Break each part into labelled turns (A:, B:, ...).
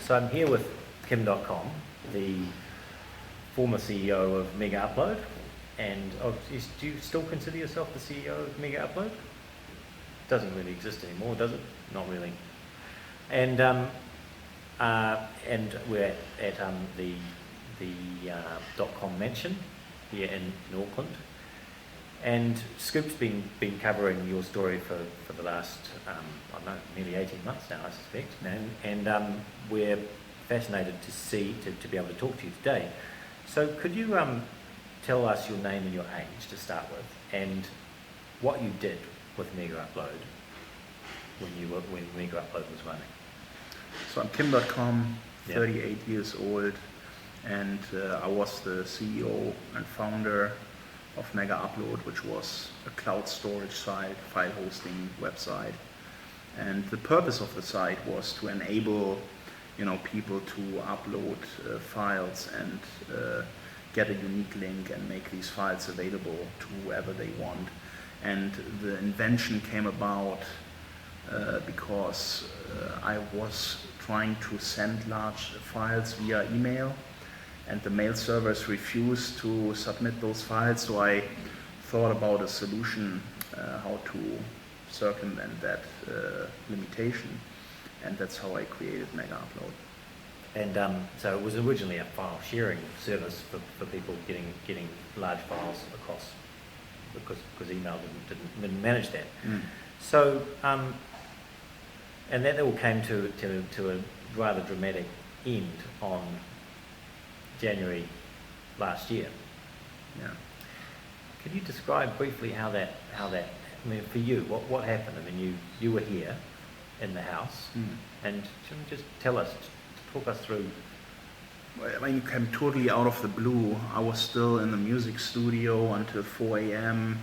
A: So I'm here with Kim Dotcom, the former CEO of Megaupload, and do you still consider yourself the CEO of Megaupload? Doesn't really exist anymore, does it? Not really. And we're at the Dotcom Mansion here in Auckland. And Scoop's been covering your story for the last, I don't know, nearly 18 months now, I suspect. And we're fascinated to be able to talk to you today. So could you tell us your name and your age to start with, and what you did with Megaupload when Megaupload was running?
B: So I'm Kim Dotcom, 38 years old, and I was the CEO and founder of Megaupload, which was a cloud storage site, file hosting website. And the purpose of the site was to enable, people to upload files and get a unique link and make these files available to whoever they want. And the invention came about because I was trying to send large files via email, and the mail servers refused to submit those files, so I thought about a solution how to circumvent that limitation, and that's how I created Megaupload. And
A: so it was originally a file sharing service for people getting large files across, because email didn't manage that. So and that all came to a rather dramatic end on January last year.
B: Yeah.
A: Could you describe briefly how that I mean, for you, what happened? I mean, you were here in the house, and just talk us through.
B: I mean, it came totally out of the blue. I was still in the music studio until 4 a.m.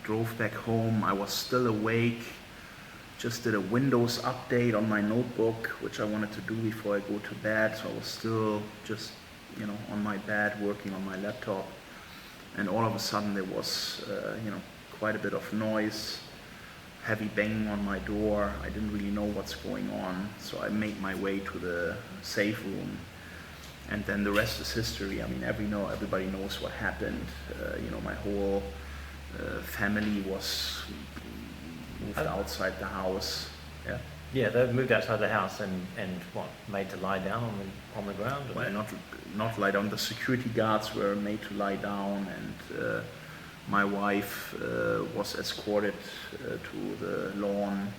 B: Drove back home. I was still awake. Just did a Windows update on my notebook, which I wanted to do before I go to bed. So I was still just, on my bed working on my laptop. And all of a sudden there was, quite a bit of noise, heavy banging on my door. I didn't really know what's going on. So I made my way to the safe room. And then the rest is history. I mean, everybody knows what happened. My whole family was moved outside the house.
A: Yeah, they moved outside the house and what, made to lie down on the ground?
B: Well, not lie down. The security guards were made to lie down, and my wife was escorted to the lawn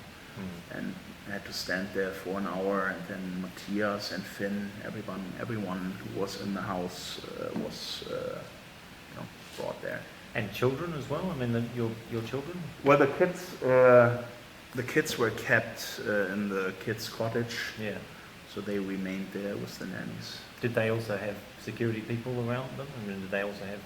B: and had to stand there for an hour. And then Matthias and Finn, everyone who was in the house was brought there.
A: And children as well? I mean, your children?
B: Well, the kids were kept in the kids' cottage. Yeah. So they remained there with the nannies.
A: Did they also have security people around them? I mean, did they also have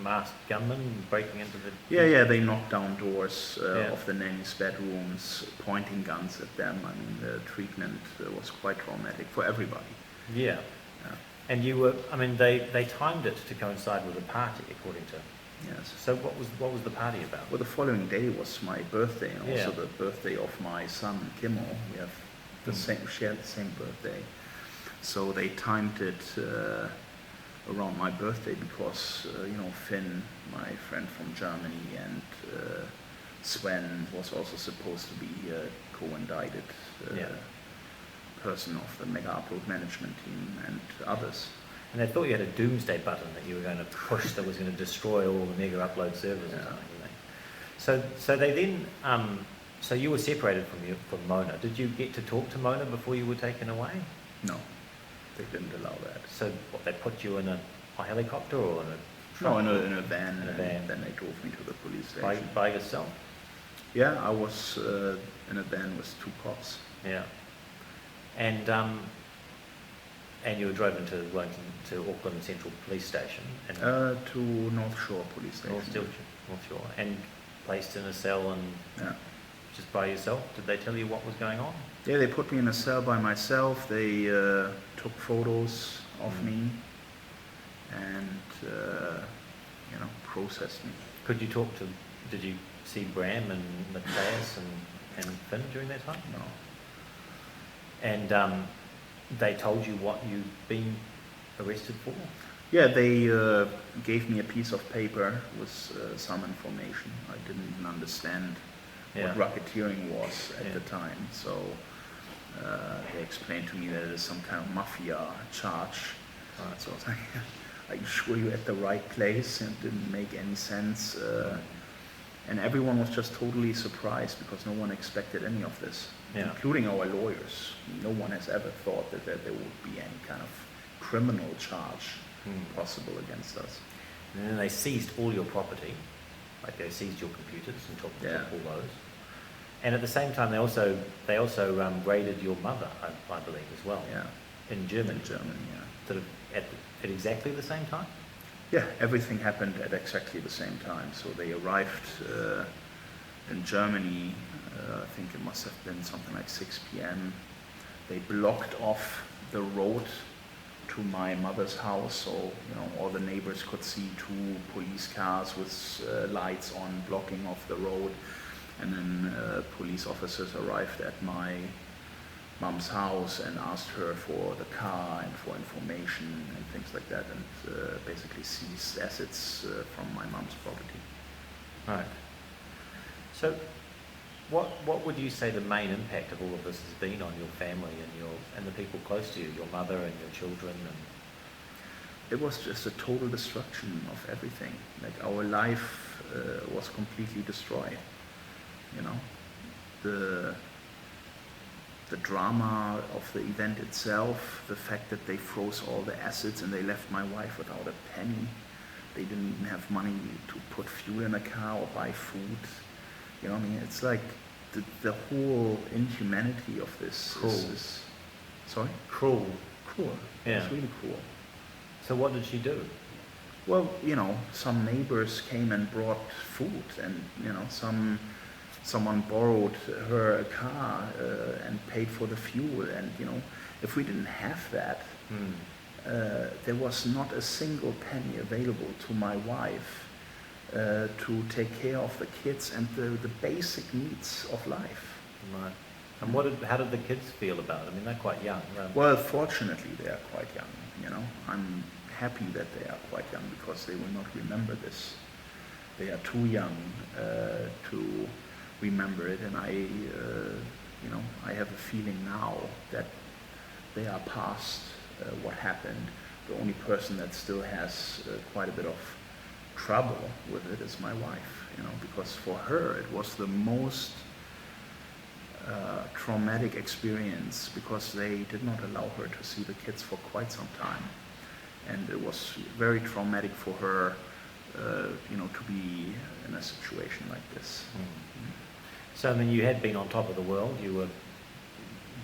A: masked gunmen breaking into the...
B: Yeah, they knocked down doors of the nannies' bedrooms, pointing guns at them. I mean, the treatment was quite traumatic for everybody.
A: Yeah. And you were, I mean, they timed it to coincide with a party, according to...
B: Yes.
A: So what was the party about?
B: Well, the following day was my birthday, and also the birthday of my son, Kimmel. We have shared the same birthday. So they timed it around my birthday because, Finn, my friend from Germany, and Sven was also supposed to be a co-indicted person of the Megaupload management team, and others.
A: And they thought you had a doomsday button that you were going to push that was going to destroy all the Megaupload servers or something. So they then, so you were separated from Mona. Did you get to talk to Mona before you were taken away?
B: No, they didn't allow that.
A: So what, they put you in a helicopter or in a truck?
B: No, in a van.
A: In a van.
B: And then they drove me to the police station.
A: By yourself?
B: Yeah, I was in a van with 2 cops.
A: Yeah. And you were driven to Auckland Central Police Station? And
B: to North Shore Police Station.
A: North Shore. And placed in a cell and just by yourself? Did they tell you what was going on?
B: Yeah, they put me in a cell by myself. They took photos of me and, processed me.
A: Did you see Bram and Matthias and Finn during that time?
B: No.
A: And they told you what you'd been arrested for?
B: Yeah, they gave me a piece of paper with some information. I didn't even understand what racketeering was at the time. So they explained to me that it is some kind of mafia charge. Right. So I was like, are you sure you're at the right place? And it didn't make any sense. And everyone was just totally surprised because no one expected any of this, including our lawyers. No one has ever thought that there would be any kind of criminal charge possible against us.
A: And then they seized all your property, like they seized your computers and took all those. And at the same time, they also raided your mother, I believe, as well.
B: Yeah.
A: In Germany.
B: In Germany, yeah.
A: Sort of at exactly the same time?
B: Yeah, everything happened at exactly the same time. So they arrived in Germany, I think it must have been something like 6 p.m. They blocked off the road to my mother's house, so all the neighbors could see 2 police cars with lights on blocking off the road. And then police officers arrived at my mom's house and asked her for the car and for information and things like that, and basically seized assets from my mom's property.
A: Right. So what would you say the main impact of all of this has been on your family and the people close to you, your mother and your children? And
B: it was just a total destruction of everything. Like our life was completely destroyed. The drama of the event itself, the fact that they froze all the assets and they left my wife without a penny. They didn't even have money to put fuel in a car or buy food. It's like the whole inhumanity of this is sorry?
A: Cruel.
B: Cruel.
A: Yeah.
B: It's really cruel.
A: So what did she do?
B: Well, some neighbors came and brought food, and someone borrowed her a car and paid for the fuel, and if we didn't have that, there was not a single penny available to my wife to take care of the kids and the basic needs of life.
A: Right. And how did the kids feel about it? I mean, they're quite young. Right?
B: Well, fortunately, they are quite young. I'm happy that they are quite young because they will not remember this. They are too young to remember it, and I have a feeling now that they are past what happened. The only person that still has quite a bit of trouble with it is my wife, because for her it was the most traumatic experience, because they did not allow her to see the kids for quite some time, and it was very traumatic for her to be in a situation like this.
A: So, I mean, you had been on top of the world. You were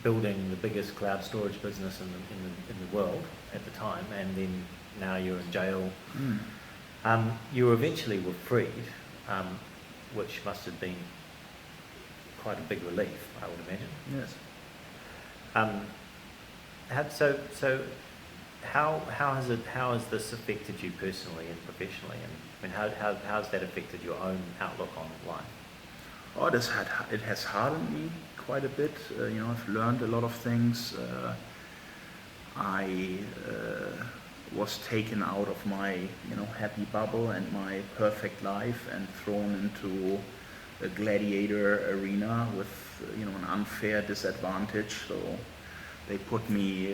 A: building the biggest cloud storage business in the world at the time, and then now you're in jail. You eventually were freed, which must have been quite a big relief, I would imagine.
B: Yes.
A: How has this affected you personally and professionally? And I mean, how has that affected your own outlook on life?
B: Oh, it has hardened me quite a bit. I've learned a lot of things. I was taken out of my happy bubble and my perfect life and thrown into a gladiator arena with an unfair disadvantage. So they put me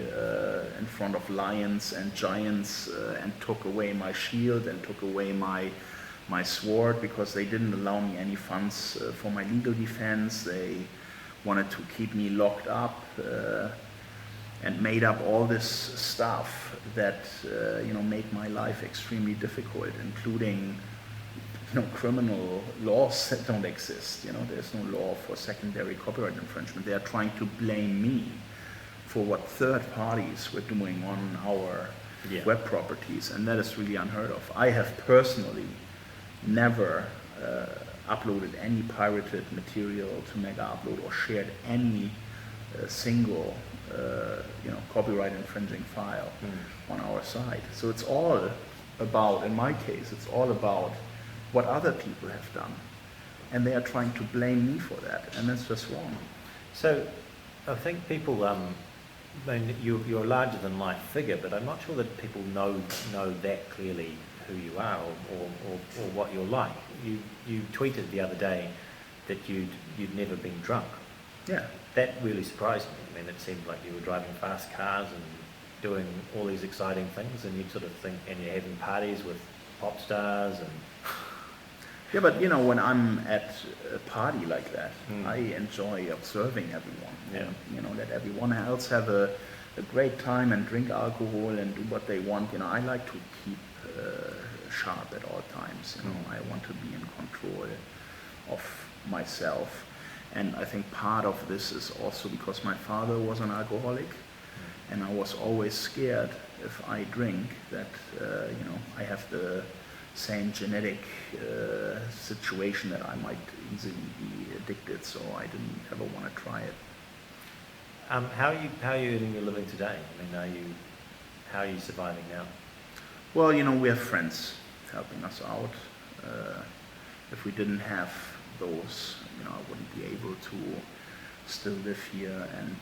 B: in front of lions and giants and took away my shield and took away my sword, because they didn't allow me any funds for my legal defense. They wanted to keep me locked up and made up all this stuff that made my life extremely difficult, including criminal laws that don't exist. There's no law for secondary copyright infringement. They are trying to blame me for what third parties were doing on our web properties, and that is really unheard of. I have personally never uploaded any pirated material to Megaupload or shared any single copyright infringing file on our site. So it's all about, in my case, it's all about what other people have done, and they are trying to blame me for that, and that's just wrong.
A: So I think people, I mean, you're a larger than life figure, but I'm not sure that people know that clearly who you are or what you're like. You tweeted the other day that you'd never been drunk.
B: Yeah.
A: That really surprised me. I mean, it seemed like you were driving fast cars and doing all these exciting things, and you'd sort of think, and you're having parties with pop stars and...
B: Yeah, but you know, when I'm at a party like that, I enjoy observing everyone.
A: Yeah.
B: And, you know, let everyone else have a great time and drink alcohol and do what they want. You know, I like to keep sharp at all times. You know, I want to be in control of myself. And I think part of this is also because my father was an alcoholic, and I was always scared if I drink that, you know, I have the same genetic situation that I might easily be addicted, so I didn't ever want to try it.
A: How are you earning your living today? I mean, how are you surviving now?
B: Well, you know, we have friends helping us out. If we didn't have those, you know, I wouldn't be able to still live here. And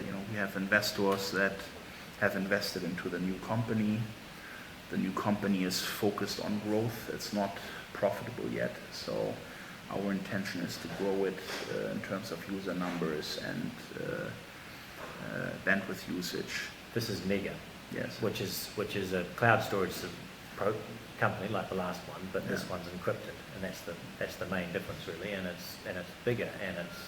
B: you know, we have investors that have invested into the new company. The new company is focused on growth. It's not profitable yet, so our intention is to grow it in terms of user numbers and bandwidth usage.
A: This is Mega,
B: Yes.
A: which is a cloud storage company like the last one, but this one's encrypted, and that's the main difference really. And it's bigger, and it's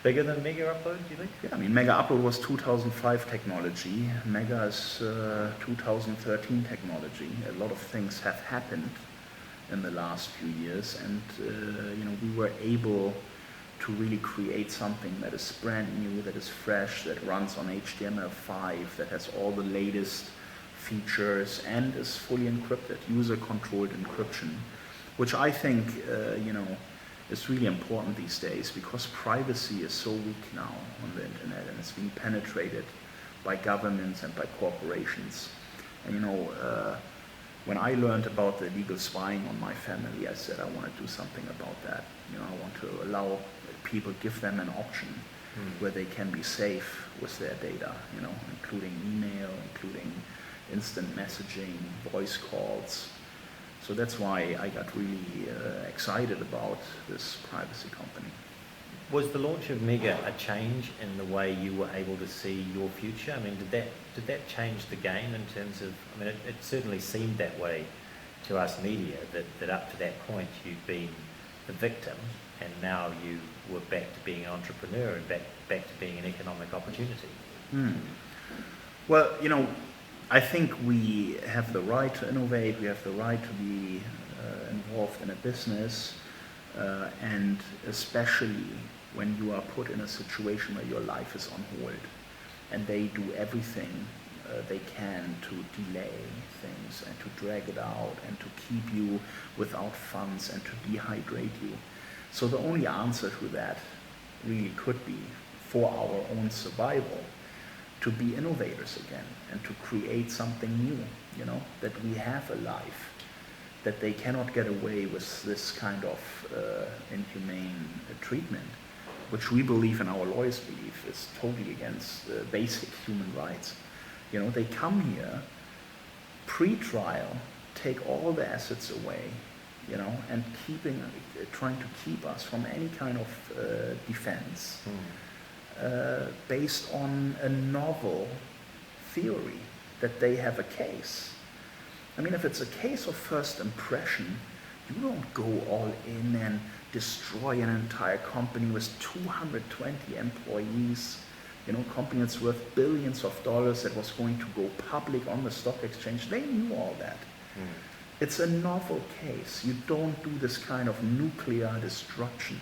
A: bigger than Megaupload, do you think?
B: Yeah, I mean, Megaupload was 2005 technology. Mega is 2013 technology. A lot of things have happened in the last few years, and you know, we were able to really create something that is brand new, that is fresh, that runs on HTML5, that has all the latest features and is fully encrypted, user-controlled encryption, which I think, you know, is really important these days because privacy is so weak now on the internet, and it's being penetrated by governments and by corporations. And you know, when I learned about the illegal spying on my family, I said I want to do something about that. You know, I want to allow people, give them an option where they can be safe with their data, you know, including email, including instant messaging, voice calls. So that's why I got really excited about this privacy company.
A: Was the launch of Mega a change in the way you were able to see your future? I mean, did that change the game in terms of, I mean, it certainly seemed that way to us media, that up to that point you'd been the victim, and now you were back to being an entrepreneur and back to being an economic opportunity.
B: Well, you know, I think we have the right to innovate, we have the right to be involved in a business, and especially when you are put in a situation where your life is on hold and they do everything they can to delay things and to drag it out and to keep you without funds and to dehydrate you. So the only answer to that really could be, for our own survival, to be innovators again and to create something new, you know, that we have a life, that they cannot get away with this kind of inhumane treatment, which we believe and our lawyers believe is totally against basic human rights. You know, they come here, pre-trial, take all the assets away, you know, and trying to keep us from any kind of defense. Based on a novel theory that they have a case. I mean, if it's a case of first impression, you don't go all in and destroy an entire company with 220 employees, you know, company that's worth billions of dollars that was going to go public on the stock exchange. They knew all that. It's a novel case. You don't do this kind of nuclear destruction.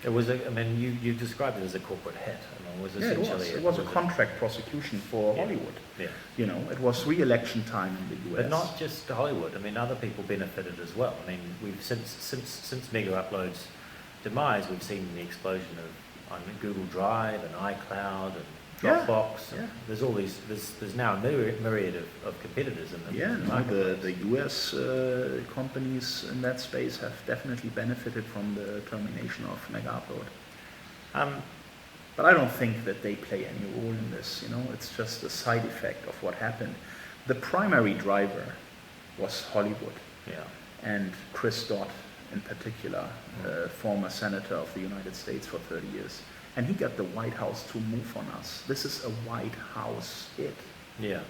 A: It was I mean, you described it as a corporate hit. I mean, it was essentially...
B: It was a contract prosecution for Hollywood.
A: Yeah.
B: You know, it was re-election time in the US.
A: But not just Hollywood. I mean, other people benefited as well. I mean, we've since Megaupload's demise, we've seen the explosion of Google Drive and iCloud and Dropbox.
B: Yeah.
A: There's all these. There's now a myriad of competitors in the market.
B: The US companies in that space have definitely benefited from the termination of Megaupload. But I don't think that they play any role in this, you know, it's just a side effect of what happened. The primary driver was Hollywood.
A: Yeah.
B: And Chris Dodd in particular, former senator of the United States for 30 years. And he got the White House to move on us. This is a White House hit.
A: Yeah.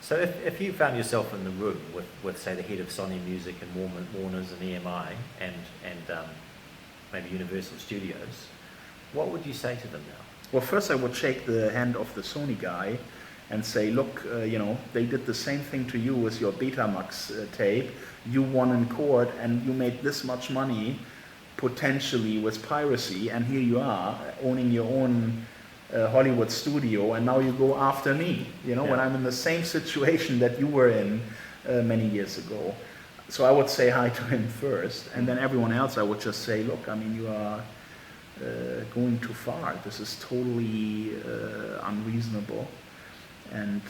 A: So if you found yourself in the room with say, the head of Sony Music and Warner's and EMI and maybe Universal Studios, what would you say to them now?
B: Well, first I would shake the hand of the Sony guy and say, look, you know, they did the same thing to you with your Betamax tape. You won in court and you made this much money potentially with piracy, and here you are owning your own Hollywood studio, and now you go after me, you know, when I'm in the same situation that you were in many years ago. So I would say hi to him first, and then everyone else I would just say, look, I mean, you are going too far. This is totally unreasonable, and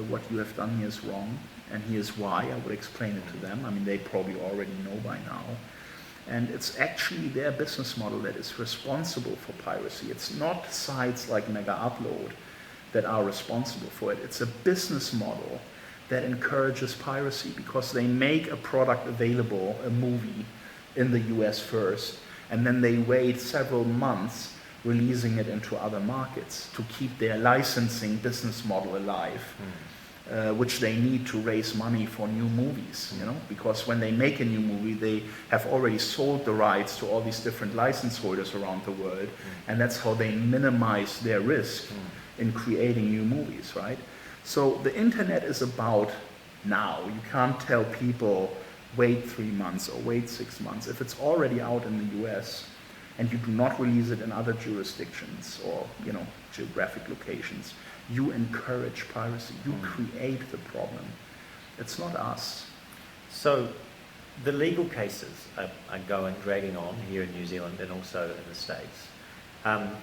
B: what you have done here is wrong, and here's why. I would explain it to them. I mean, they probably already know by now. And it's actually their business model that is responsible for piracy. It's not sites like Megaupload that are responsible for it. It's a business model that encourages piracy because they make a product available, a movie, in the US first, and then they wait several months releasing it into other markets to keep their licensing business model alive. Which they need to raise money for new movies, you know, because when they make a new movie, they have already sold the rights to all these different license holders around the world, and that's how they minimize their risk in creating new movies, right? So the internet is about now. You can't tell people, wait 3 months or wait 6 months. If it's already out in the US and you do not release it in other jurisdictions or, you know, geographic locations, you encourage piracy. You create the problem. It's not us.
A: So the legal cases are dragging on here in New Zealand and also in the States. And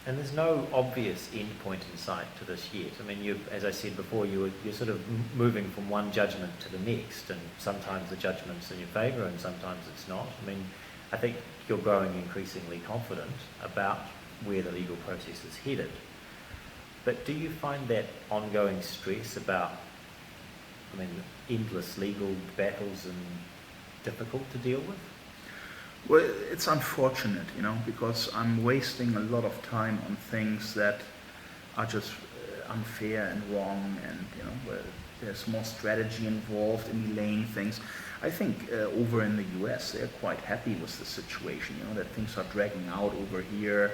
A: there's no obvious end point in sight to this yet. I mean, as I said before, you're sort of moving from one judgment to the next, and sometimes the judgment's in your favour and sometimes it's not. I mean, I think you're growing increasingly confident about where the legal process is headed. But do you find that ongoing stress about, I mean, endless legal battles and difficult to deal with?
B: Well, it's unfortunate, you know, because I'm wasting a lot of time on things that are just unfair and wrong, and, you know, where there's more strategy involved in delaying things. I think over in the US, they're quite happy with the situation, you know, that things are dragging out over here.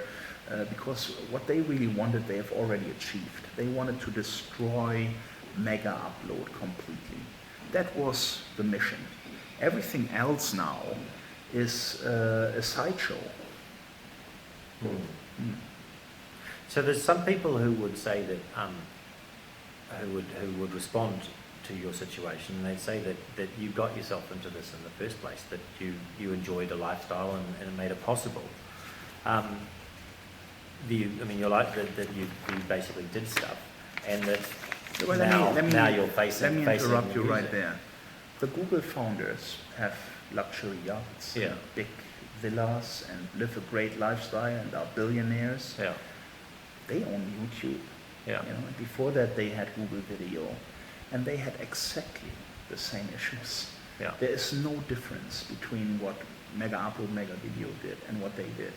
B: Because what they really wanted, they have already achieved. They wanted to destroy Megaupload completely. That was the mission. Everything else now is a sideshow.
A: So there's some people who would say that, who would respond to your situation, and they'd say that you got yourself into this in the first place, that you enjoyed a lifestyle and it made it possible. You're like that you basically did stuff, and that now you're facing.
B: Let me interrupt you right there. The Google founders have luxury yachts, big villas, and live a great lifestyle, and are billionaires.
A: Yeah.
B: They own YouTube.
A: Yeah.
B: You know, and before that they had Google Video, and they had exactly the same issues.
A: Yeah.
B: There is no difference between what Megaupload, Megavideo did and what they did.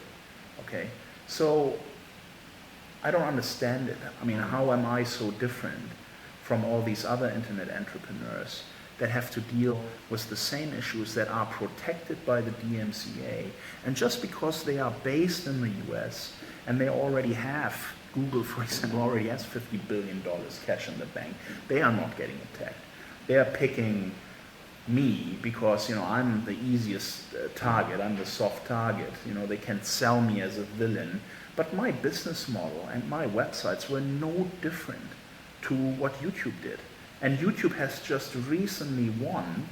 B: Okay. So I don't understand it. I mean, how am I so different from all these other internet entrepreneurs that have to deal with the same issues that are protected by the DMCA? And just because they are based in the US and they already have, Google, for example, already has $50 billion cash in the bank, they are not getting attacked. They are picking me because, you know, I'm the easiest target, I'm the soft target, you know, they can sell me as a villain, but my business model and my websites were no different to what YouTube did. And YouTube has just recently won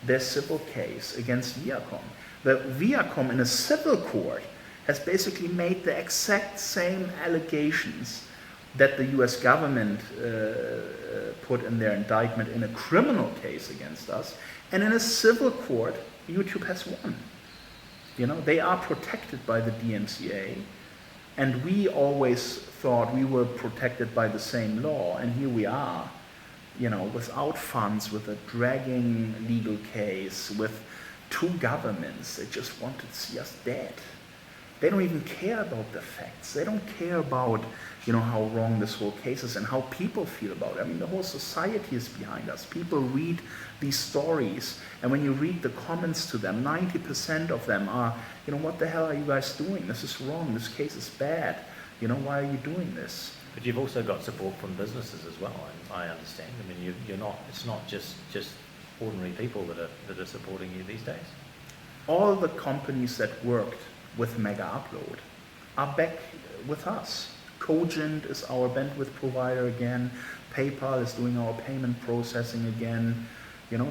B: their civil case against Viacom. The Viacom in a civil court has basically made the exact same allegations that the US government put in their indictment in a criminal case against us, and in a civil court, YouTube has won. You know, they are protected by the DMCA, And we always thought we were protected by the same law, and here we are, you know, without funds, with a dragging legal case, with two governments that just want to see us dead. They don't even care about the facts. They don't care about, you know, how wrong this whole case is and how people feel about it. I mean, the whole society is behind us. People read these stories, and when you read the comments to them, 90% of them are, you know, what the hell are you guys doing? This is wrong. This case is bad. You know, why are you doing this?
A: But you've also got support from businesses as well, I understand. I mean, you're not. It's not just ordinary people that are supporting you these days.
B: All the companies that worked with Megaupload are back with us. Cogent is our bandwidth provider again. PayPal is doing our payment processing again. You know,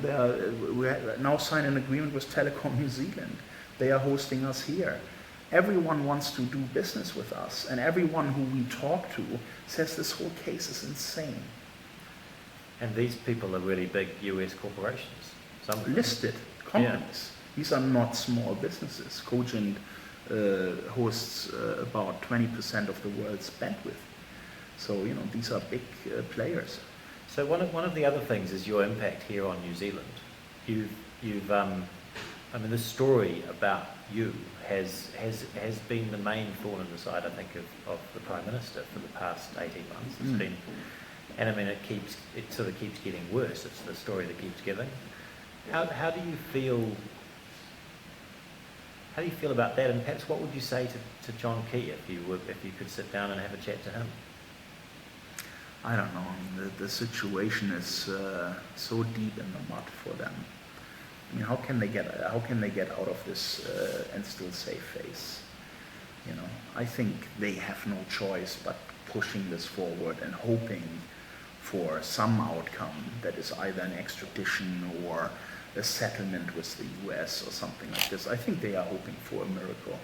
B: we now signed an agreement with Telecom New Zealand. They are hosting us here. Everyone wants to do business with us, and everyone who we talk to says this whole case is insane.
A: And these people are really big US corporations. Some of them.
B: Listed companies.
A: Yeah.
B: These are not small businesses. Cogent hosts about 20% of the world's bandwidth. So, you know, these are big players.
A: So one of the other things is your impact here on New Zealand. You've I mean, this story about you has been the main thorn in the side, I think, of the Prime Minister for the past 18 months. It's been, and I mean, it sort of keeps getting worse. It's the story that keeps giving. How do you feel? How do you feel about that? And perhaps what would you say to John Key if you could sit down and have a chat to him?
B: I don't know. The situation is so deep in the mud for them. I mean, how can they get out of this and still save face? You know, I think they have no choice but pushing this forward and hoping for some outcome that is either an extradition or a settlement with the US or something like this. I think they are hoping for a miracle.